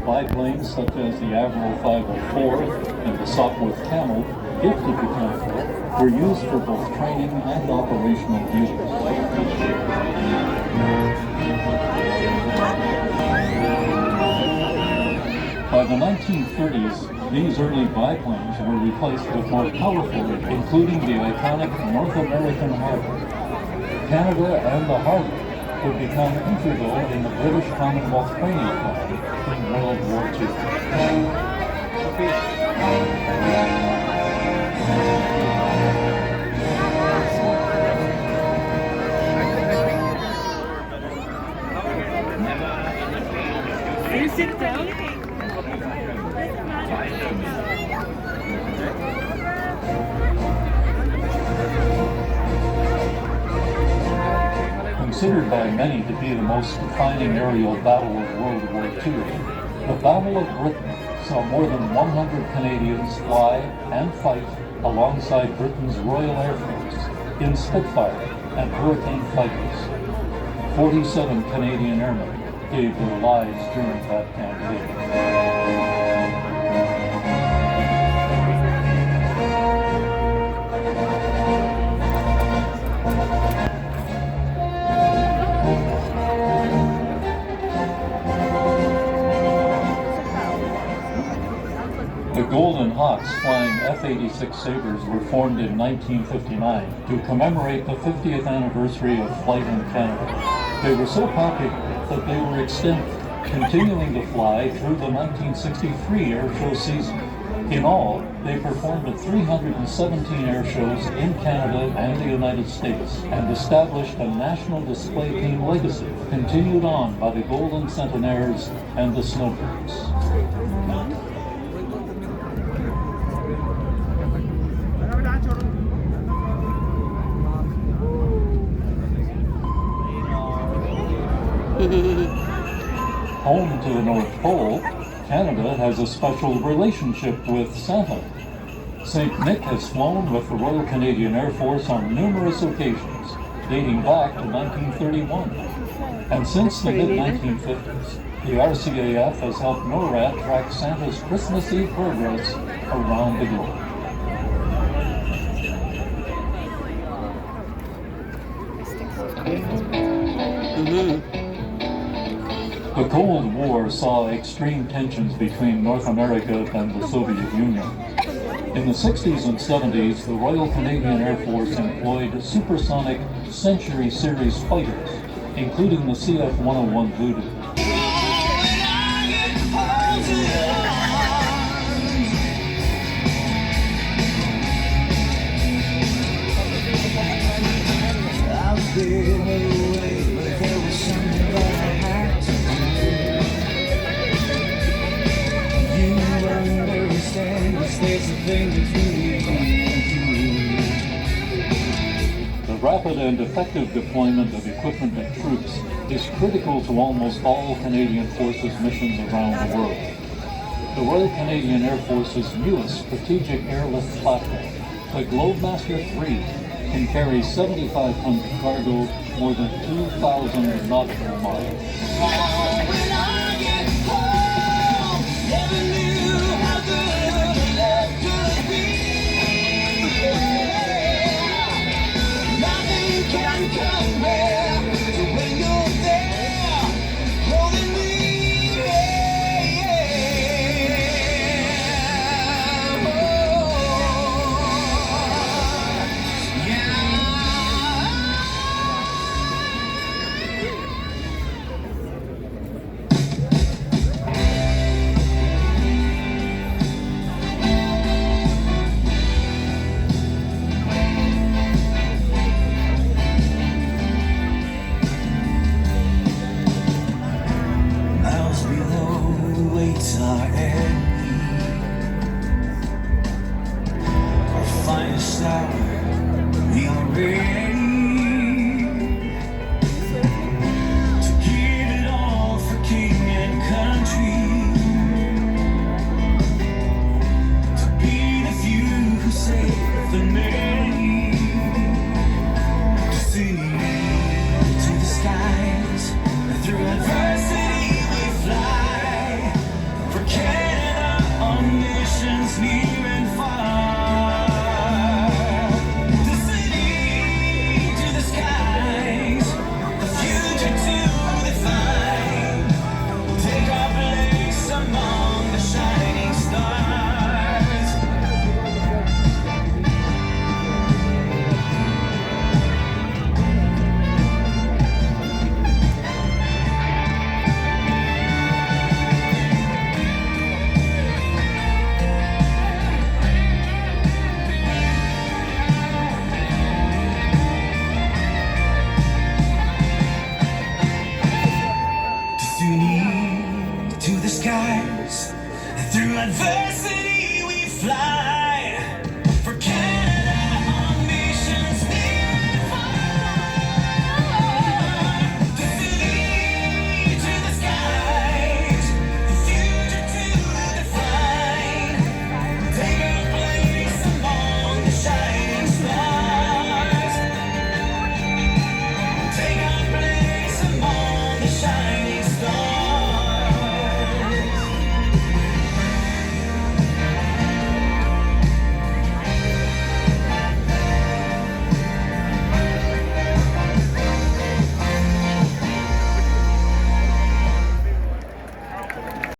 biplanes such as the Admiral 504 and the Sopwith Camel, gifted to Canada, were used for both training and operational use. By the 1930s, these early biplanes were replaced with more powerful, including the iconic North American Harbor. Canada and the harbor would become integral in the British Commonwealth training plan in World War II. Can you sit down? Considered by many to be the most defining aerial battle of World War II, the Battle of Britain saw more than 100 Canadians fly and fight alongside Britain's Royal Air Force in Spitfire and Hurricane fighters. 47 Canadian airmen gave their lives during that campaign. The Golden Hawks flying F-86 Sabres were formed in 1959 to commemorate the 50th anniversary of flight in Canada. They were so popular that they were extended, continuing to fly through the 1963 air show season. In all, they performed at 317 air shows in Canada and the United States and established a national display team legacy continued on by the Golden Centenaires and the Snowbirds. Home to the North Pole, Canada has a special relationship with Santa. St. Nick has flown with the Royal Canadian Air Force on numerous occasions, dating back to 1931. And since the mid-1950s, the RCAF has helped NORAD track Santa's Christmas Eve progress around the globe. The Cold War saw extreme tensions between North America and the Soviet Union. In the 60s and 70s, the Royal Canadian Air Force employed supersonic Century Series fighters, including the CF-101 Voodoo. The rapid and effective deployment of equipment and troops is critical to almost all Canadian Forces missions around the world. The Royal Canadian Air Force's newest strategic airlift platform, the Globemaster III, can carry 75 tons of cargo more than 2,000 nautical miles. to the skies, and through adversity we fly.